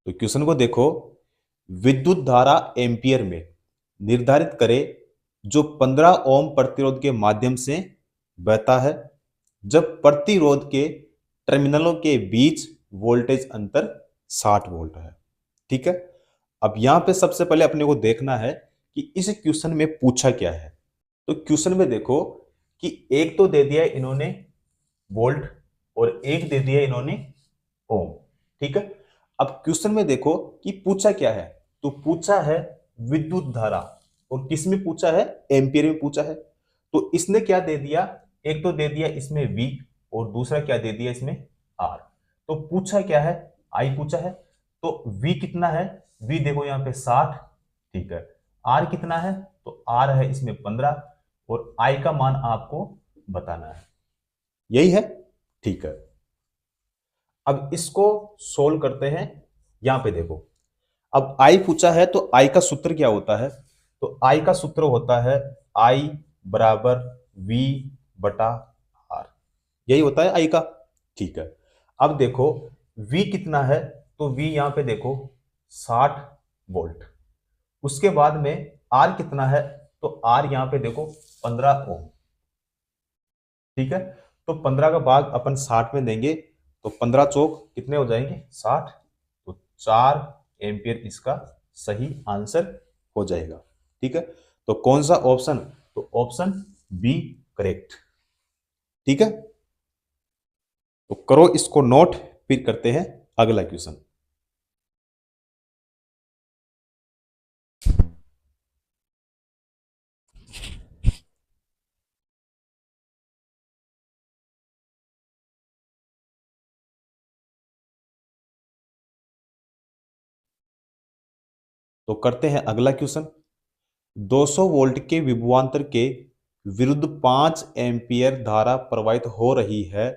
तो क्वेश्चन को देखो, विद्युत धारा एम्पियर में निर्धारित करें जो 15 ओम प्रतिरोध के माध्यम से बहता है जब प्रतिरोध के टर्मिनलों के बीच वोल्टेज अंतर 60 वोल्ट है। ठीक है, अब यहां पे सबसे पहले अपने को देखना है कि इस क्वेश्चन में पूछा क्या है। तो क्वेश्चन में देखो कि एक तो दे दिया इन्होंने वोल्ट और एक दे दिया इन्होंने ओम। ठीक है, अब क्वेश्चन में देखो कि पूछा क्या है, तो पूछा है विद्युत धारा, और किस में पूछा है, एम्पियर में पूछा है। तो इसने क्या दे दिया, एक तो दे दिया इसमें V और दूसरा क्या दे दिया इसमें R। तो पूछा क्या है, I पूछा है। तो V कितना है, V देखो यहां पे 60। ठीक है, R कितना है, तो R है इसमें 15 और I का मान आपको बताना है, यही है। ठीक है, अब इसको सोल्व करते हैं। यहां पे देखो, अब I पूछा है तो I का सूत्र क्या होता है, तो I का सूत्र होता है I बराबर V बटा R, यही होता है I का। ठीक है, अब देखो V कितना है, तो V यहां पे देखो 60 वोल्ट। उसके बाद में R कितना है, तो R यहां पे देखो 15 ओम। ठीक है, तो 15 का भाग अपन 60 में देंगे तो 15 चौक कितने हो जाएंगे 60, तो 4 एम्पियर इसका सही आंसर हो जाएगा। ठीक है, तो कौन सा ऑप्शन, तो ऑप्शन बी करेक्ट। ठीक है, तो करो इसको नोट, फिर करते हैं अगला क्वेश्चन। तो करते हैं अगला क्वेश्चन। 200 वोल्ट के विभवांतर के विरुद्ध 5 एम्पियर धारा प्रवाहित हो रही है,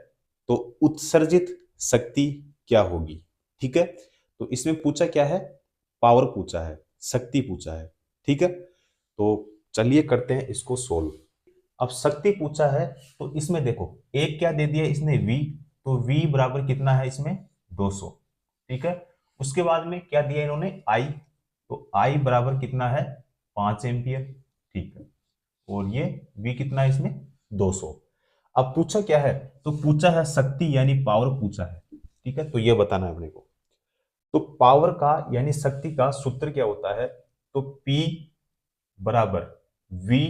तो उत्सर्जित शक्ति क्या होगी। ठीक है, तो इसमें पूछा क्या है, पावर पूछा है, शक्ति पूछा है। ठीक है, तो चलिए करते हैं इसको सोल्व। अब शक्ति पूछा है तो इसमें देखो एक क्या दे दिया इसने V, तो V बराबर कितना है इसमें 200। ठीक है, उसके बाद में क्या दिया इन्होंने I, तो I बराबर कितना है 5 एम्पियर। ठीक है, और ये V कितना है इसमें 200। अब पूछा क्या है, तो पूछा है शक्ति यानी पावर पूछा है। ठीक है, तो ये बताना है अपने को। तो पावर का यानी शक्ति का सूत्र क्या होता है, तो P बराबर V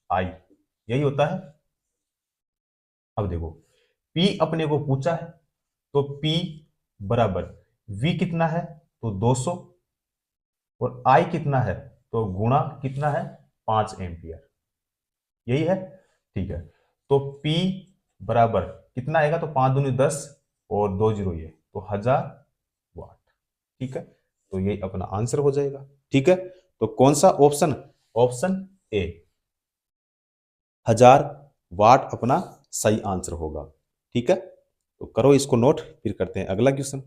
I, यही होता है। अब देखो P अपने को पूछा है, तो P बराबर V कितना है, तो 200 और I कितना है, तो गुणा कितना है 5 एम्पियर, यही है। ठीक है, तो P बराबर कितना आएगा, तो 5 दूनी 10 और 2 जीरो ये, तो 1000 वाट। ठीक है, तो ये अपना आंसर हो जाएगा। ठीक है, तो कौन सा ऑप्शन, ऑप्शन ए 1000 वाट अपना सही आंसर होगा। ठीक है, तो करो इसको नोट, फिर करते हैं अगला क्वेश्चन।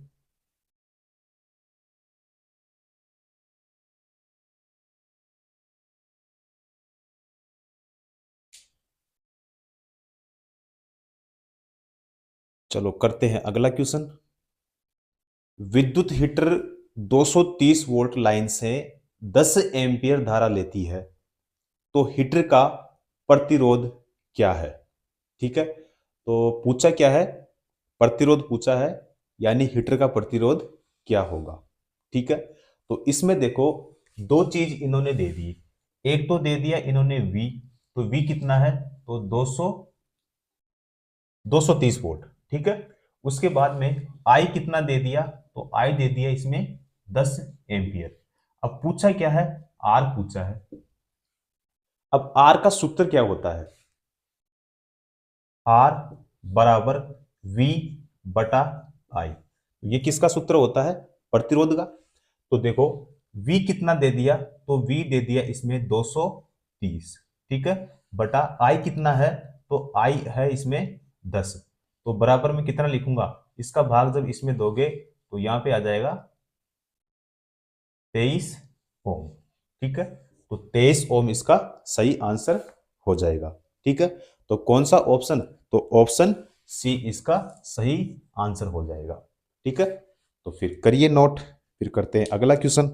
चलो करते हैं अगला क्वेश्चन। विद्युत हीटर 230 वोल्ट लाइन से 10 एम्पियर धारा लेती है, तो हीटर का प्रतिरोध क्या है। ठीक है, तो पूछा क्या है, प्रतिरोध पूछा है, यानी हीटर का प्रतिरोध क्या होगा। ठीक है, तो इसमें देखो दो चीज इन्होंने दे दी। एक तो दे दिया इन्होंने V, तो V कितना है, तो 230 वोल्ट। ठीक है, उसके बाद में I कितना दे दिया, तो I दे दिया इसमें 10 एम्पियर। अब पूछा क्या है, R पूछा है। अब R का सूत्र क्या होता है, R बराबर V बटा I, ये किसका सूत्र होता है, प्रतिरोध का। तो देखो V कितना दे दिया, तो V दे दिया इसमें 230। ठीक है, बटा I कितना है, तो I है इसमें 10। तो बराबर में कितना लिखूंगा, इसका भाग जब इसमें दोगे तो यहां पे आ जाएगा 23 ओम। ठीक है, तो 23 ओम इसका सही आंसर हो जाएगा। ठीक है, तो कौन सा ऑप्शन, तो ऑप्शन सी इसका सही आंसर हो जाएगा। ठीक है, तो फिर करिए नोट, फिर करते हैं अगला क्वेश्चन।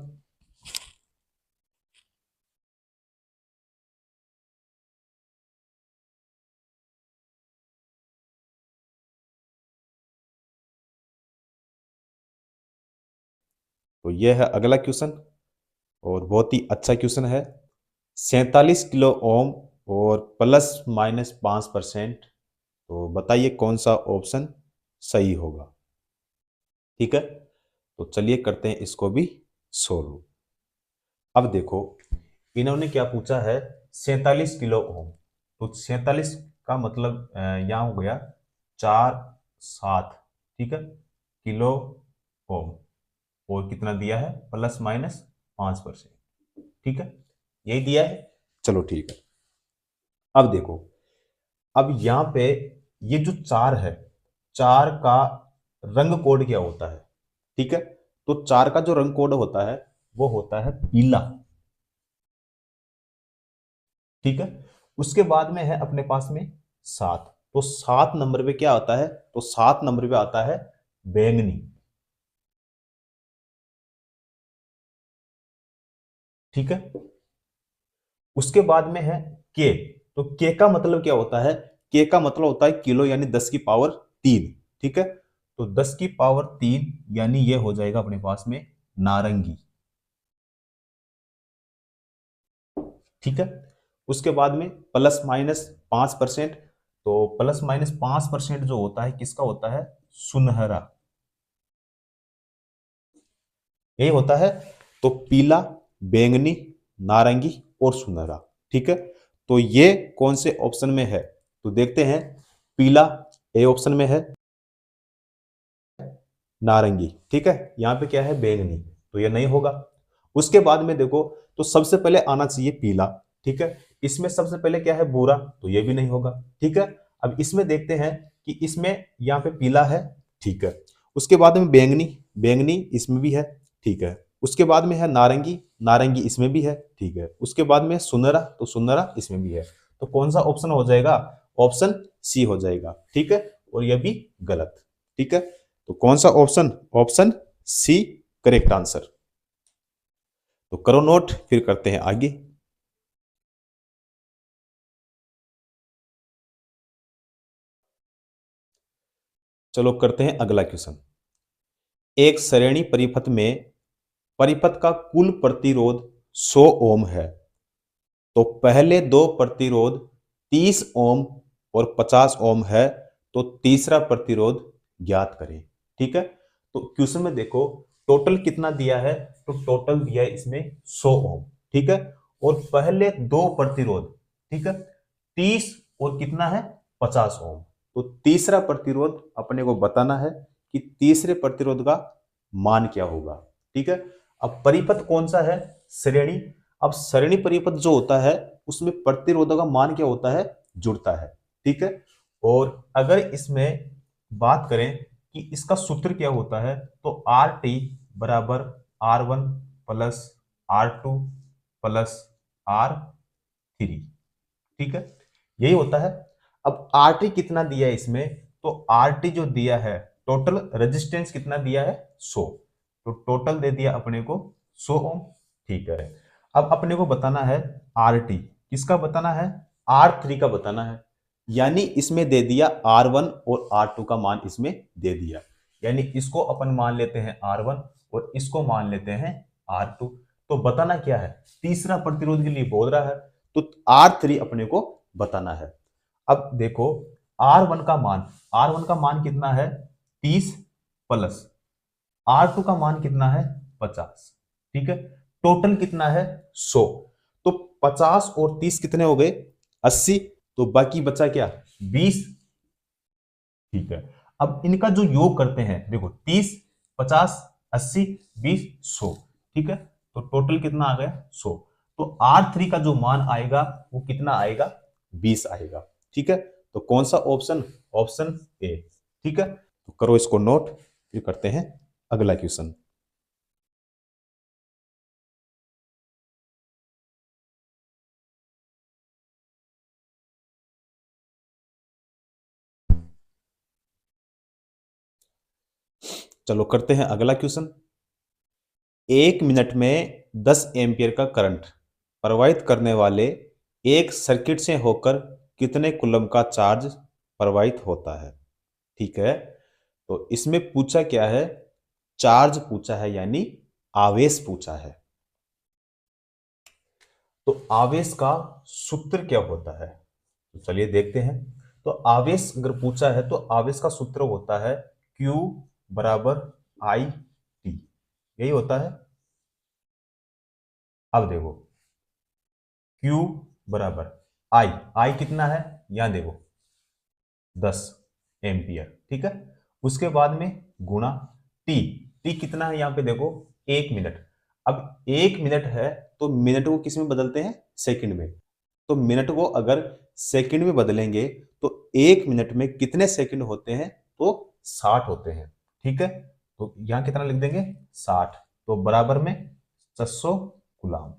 तो यह है अगला क्वेश्चन और बहुत ही अच्छा क्वेश्चन है। 47 किलो ओम और प्लस माइनस 5%। तो बताइए कौन सा ऑप्शन सही होगा। ठीक है, तो चलिए करते हैं इसको भी सोल्व। अब देखो, इन्होंने क्या पूछा है, 47 किलो ओम। तो 47 का मतलब यहाँ हो गया 4 7, ठीक है, किलो ओम। और कितना दिया है, प्लस माइनस 5%। ठीक है, यही दिया है। चलो ठीक है। अब देखो, अब यहां पे ये जो 4 है, 4 का रंग कोड क्या होता है। ठीक है, तो 4 का जो रंग कोड होता है वो होता है पीला। ठीक है, उसके बाद में है अपने पास में 7। तो 7 नंबर पे क्या आता है, तो 7 नंबर पे आता है बैंगनी। ठीक है, उसके बाद में है के। तो के का मतलब क्या होता है, के का मतलब होता है किलो, यानी 10 की पावर 3। ठीक है, तो 10 की पावर 3 यानी ये हो जाएगा अपने पास में नारंगी। ठीक है, उसके बाद में प्लस माइनस 5%। तो प्लस माइनस 5% जो होता है किसका होता है, सुनहरा। यही होता है। तो पीला, बैंगनी, नारंगी और सुनहरा। ठीक है, तो ये कौन से ऑप्शन में है, तो देखते हैं। पीला ए ऑप्शन में है, नारंगी, ठीक है, यहां पे क्या है, बैंगनी, तो ये नहीं होगा। उसके बाद में देखो, तो सबसे पहले आना चाहिए पीला। ठीक है, इसमें सबसे पहले क्या है, भूरा, तो ये भी नहीं होगा। ठीक है, अब इसमें देखते हैं कि इसमें यहाँ पे पीला है। ठीक है, उसके बाद में बैंगनी, बैंगनी इसमें भी है। ठीक है, उसके बाद में है नारंगी, नारंगी इसमें भी है। ठीक है, उसके बाद में सुनहरा, तो सुनहरा इसमें भी है। तो कौन सा ऑप्शन हो जाएगा, ऑप्शन सी हो जाएगा। ठीक है, और यह भी गलत। ठीक है, तो कौन सा option, option C correct answer. तो करो नोट, फिर करते हैं आगे। चलो करते हैं अगला क्वेश्चन। एक श्रेणी परिपथ में परिपथ का कुल प्रतिरोध 100 ओम है। तो पहले दो प्रतिरोध 30 ओम और 50 ओम है। तो तीसरा प्रतिरोध ज्ञात करें। ठीक है, तो क्वेश्चन में देखो टोटल कितना दिया है, तो टोटल दिया है इसमें 100 ओम। ठीक है, और पहले दो प्रतिरोध, ठीक है, 30 और कितना है, 50 ओम। तो तीसरा प्रतिरोध अपने को बताना है कि तीसरे प्रतिरोध का मान क्या होगा। ठीक है, अब परिपथ कौन सा है, श्रेणी। अब सरणि परिपथ जो होता है उसमें प्रतिरोधों का मान क्या होता है, जुड़ता है। ठीक है, और अगर इसमें बात करें कि इसका सूत्र क्या होता है, तो आर टी बराबर R1 plus R2 plus R3। ठीक है, यही होता है। अब आर टी कितना दिया है इसमें, तो आर टी जो दिया है, टोटल रेजिस्टेंस कितना दिया है, 100। तो टोटल दे दिया अपने को 100 ओम। ठीक है, अब अपने को बताना है आर टी, किसका बताना है, R3 का बताना है। यानी इसमें दे दिया R1 और R2 का मान इसमें दे दिया। यानी इसको अपन मान लेते हैं R1 और इसको मान लेते हैं R2। तो बताना क्या है, तीसरा प्रतिरोध के लिए बोल रहा है, तो R3 अपने को बताना है। अब देखो R1 का मान कितना है, 30 प्लस R2 का मान कितना है, 50। ठीक है, टोटल कितना है, 100। तो 50 और 30 कितने हो गए, 80। तो बाकी बचा क्या, 20। ठीक है, अब इनका जो योग करते हैं, देखो 30 50 80 20 100। ठीक है, तो टोटल कितना आ गया, 100। तो R3 का जो मान आएगा वो कितना आएगा, 20 आएगा। ठीक है, तो कौन सा ऑप्शन, ऑप्शन ए। ठीक है, तो करो इसको नोट, फिर करते हैं अगला क्वेश्चन। चलो करते हैं अगला क्वेश्चन। 1 मिनट में 10 एम्पियर का करंट प्रवाहित करने वाले एक सर्किट से होकर कितने कूलम का चार्ज प्रवाहित होता है। ठीक है, तो इसमें पूछा क्या है, चार्ज पूछा है, यानी आवेश पूछा है। तो आवेश का सूत्र क्या होता है, तो चलिए देखते हैं। तो आवेश अगर पूछा है तो आवेश का सूत्र होता है Q बराबर आई टी, यही होता है। अब देखो Q बराबर आई, आई कितना है, यहां देखो 10 एम्पियर, ठीक है। उसके बाद में गुणा टी, टी कितना है, यहां पे देखो 1 मिनट। अब 1 मिनट है तो मिनट को किस में बदलते हैं, सेकंड में। तो मिनट को अगर सेकंड में बदलेंगे तो 1 मिनट में कितने सेकंड होते हैं, तो 60 होते हैं। ठीक है, तो यहां कितना लिख देंगे, 60, तो बराबर में 600 गुलाम।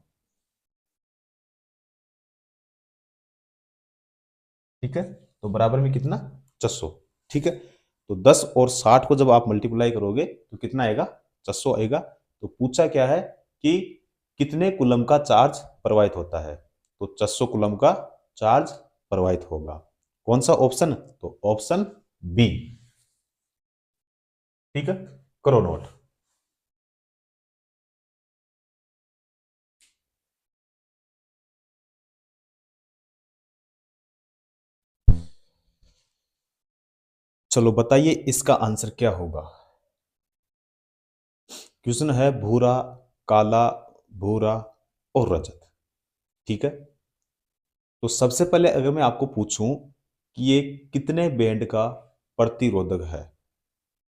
ठीक है, तो बराबर में कितना, 600। ठीक है, तो 10 और 60 को जब आप मल्टीप्लाई करोगे तो कितना आएगा, 600 आएगा। तो पूछा क्या है कि कितने कूलम का चार्ज प्रवाहित होता है, तो 600 कूलम का चार्ज प्रवाहित होगा। कौन सा ऑप्शन, तो ऑप्शन बी। ठीक है, करो नोट। चलो बताइए इसका आंसर क्या होगा। क्वेश्चन है भूरा, काला, भूरा और रजत। ठीक है, तो सबसे पहले अगर मैं आपको पूछूं कि ये कितने बैंड का प्रतिरोधक है,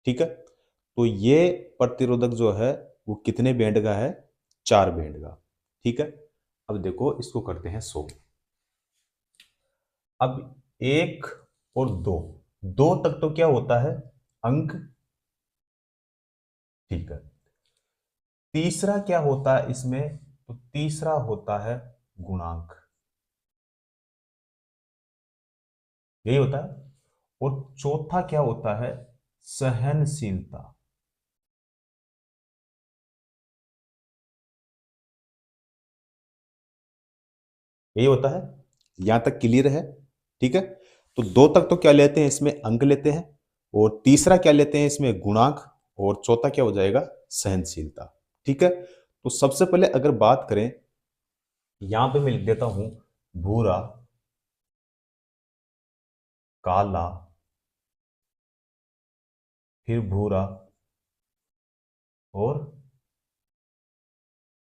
ठीक है, तो ये प्रतिरोधक जो है वो कितने बैंड का है, 4 बैंड का। ठीक है, अब देखो इसको करते हैं 100। अब 1 और 2, 2 तक तो क्या होता है, अंक। ठीक है, तीसरा क्या होता है इसमें, तो तीसरा होता है गुणांक, यही होता है। और चौथा क्या होता है, सहनशीलता। यही होता है, यहां तक क्लियर है। ठीक है, तो 2 तक तो क्या लेते हैं, इसमें अंक लेते हैं, और तीसरा क्या लेते हैं इसमें, गुणांक, और चौथा क्या हो जाएगा, सहनशीलता। ठीक है, तो सबसे पहले अगर बात करें, यहां पे मैं लिख देता हूं भूरा, काला, फिर भूरा और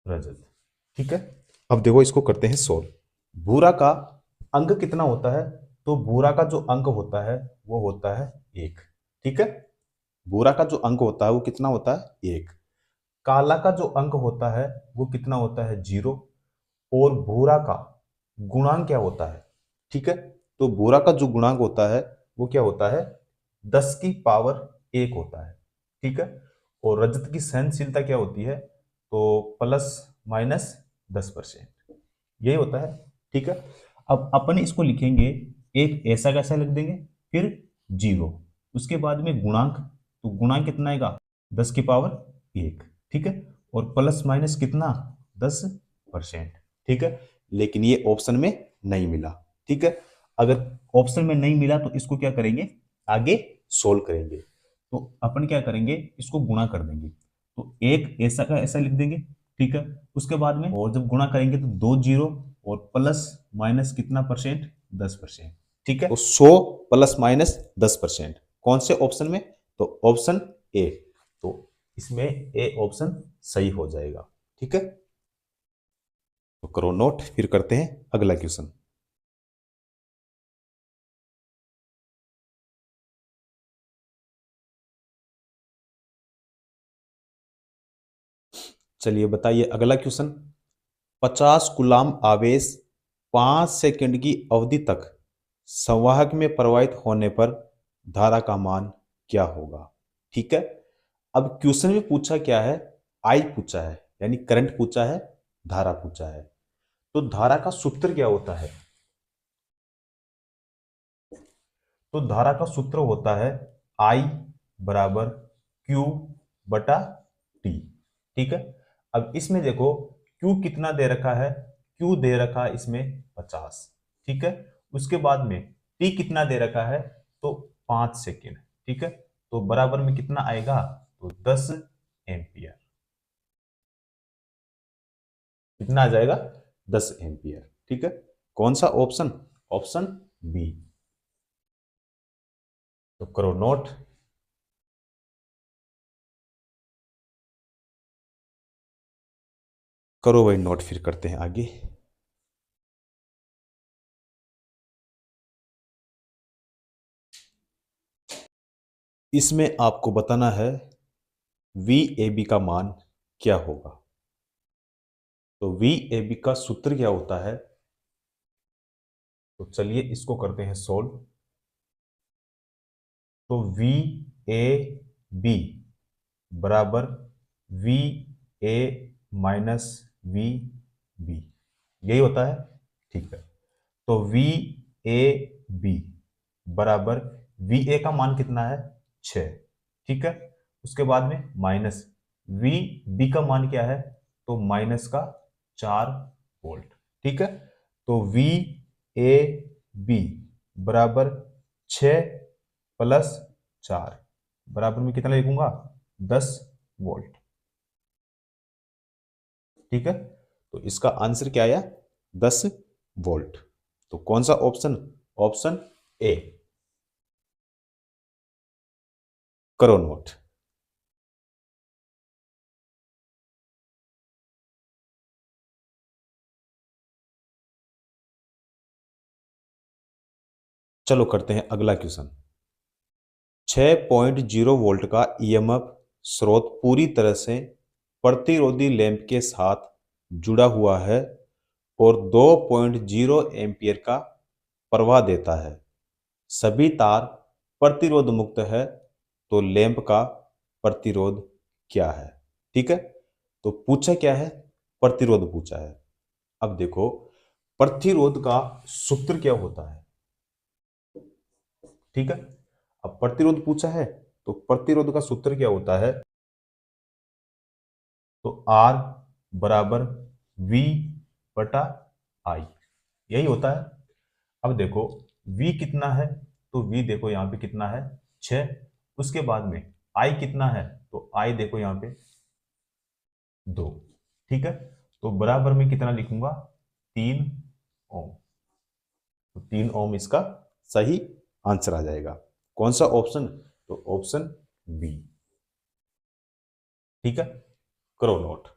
रजत। ठीक है, अब देखो इसको करते हैं सोल्व। भूरा का अंक कितना होता है, तो भूरा का जो अंक होता है वो होता है 1। ठीक है, भूरा का जो अंक होता है वो कितना होता है, 1। काला का जो अंक होता है वो कितना होता है, 0। और भूरा का गुणांक क्या होता है, ठीक है, तो भूरा का जो गुणांक होता है वो क्या होता है, 10 की पावर 1 होता है। ठीक है, और रजत की सहनशीलता क्या होती है, तो प्लस माइनस 10%, यही होता है। ठीक है, अब अपन इसको लिखेंगे, एक ऐसा कैसा लिख देंगे, फिर 0, उसके बाद में गुणांक, तो गुणांक कितना आएगा, 10 की पावर 1। ठीक है, और प्लस माइनस कितना, 10%। ठीक है, लेकिन ये ऑप्शन में नहीं मिला। ठीक है, अगर ऑप्शन में नहीं मिला तो इसको क्या करेंगे, आगे सोल्व करेंगे। तो अपन क्या करेंगे, इसको गुणा कर देंगे, तो एक ऐसा का ऐसा लिख देंगे। ठीक है, उसके बाद में और जब गुणा करेंगे तो 2 0, और प्लस माइनस कितना परसेंट, 10%। ठीक है, तो 100 प्लस माइनस 10% कौन से ऑप्शन में, तो ऑप्शन ए। तो इसमें ए ऑप्शन सही हो जाएगा। ठीक है, तो करो नोट, फिर करते हैं अगला क्वेश्चन। चलिए बताइए अगला क्वेश्चन। 50 कूलाम आवेश 5 सेकंड की अवधि तक संवाहक में प्रवाहित होने पर धारा का मान क्या होगा। ठीक है, अब क्वेश्चन में पूछा क्या है, आई पूछा है, यानी करंट पूछा है, धारा पूछा है। तो धारा का सूत्र क्या होता है, तो धारा का सूत्र होता है आई बराबर क्यू बटा टी। ठीक है, अब इसमें देखो Q कितना दे रखा है, Q दे रखा है इसमें 50, ठीक है। उसके बाद में T कितना दे रखा है, तो 5 सेकेंड, ठीक है। तो बराबर में कितना आएगा, तो 10 एम्पियर। कितना आ जाएगा, 10 एम्पियर, ठीक है। कौन सा ऑप्शन, ऑप्शन बी। तो करो नोट। करो भाई नोट, फिर करते हैं आगे। इसमें आपको बताना है वी ए बी का मान क्या होगा। तो वी ए बी का सूत्र क्या होता है, तो चलिए इसको करते हैं सोल्व। तो वी ए बी बराबर V A minus V B, यही होता है, ठीक है। तो वी ए बी बराबर वी ए का मान कितना है, 6, ठीक है। उसके बाद में माइनस वी बी का मान क्या है, तो माइनस का 4 वोल्ट, ठीक है। तो वी ए बी बराबर 6 प्लस 4 बराबर में कितना लिखूंगा, 10 वोल्ट, ठीक है। तो इसका आंसर क्या आया, 10 वोल्ट। तो कौन सा ऑप्शन, ऑप्शन ए। करो नोट। चलो करते हैं अगला क्वेश्चन। 6.0 वोल्ट का ईएमएफ स्रोत पूरी तरह से प्रतिरोधी लैंप के साथ जुड़ा हुआ है और 2.0 एम्पियर का प्रवाह देता है। सभी तार प्रतिरोध मुक्त है, तो लैंप का प्रतिरोध क्या है, ठीक है। तो पूछा क्या है, प्रतिरोध पूछा है। अब देखो प्रतिरोध का सूत्र क्या होता है, ठीक है। अब प्रतिरोध पूछा है, तो प्रतिरोध का सूत्र क्या होता है, तो R बराबर V बटा I, यही होता है। अब देखो V कितना है, तो V देखो यहां पे कितना है, 6। उसके बाद में I कितना है, तो I देखो यहां पे 2, ठीक है। तो बराबर में कितना लिखूंगा, 3 ओम। तो 3 ओम इसका सही आंसर आ जाएगा। कौन सा ऑप्शन, तो ऑप्शन बी, ठीक है। करो नोट।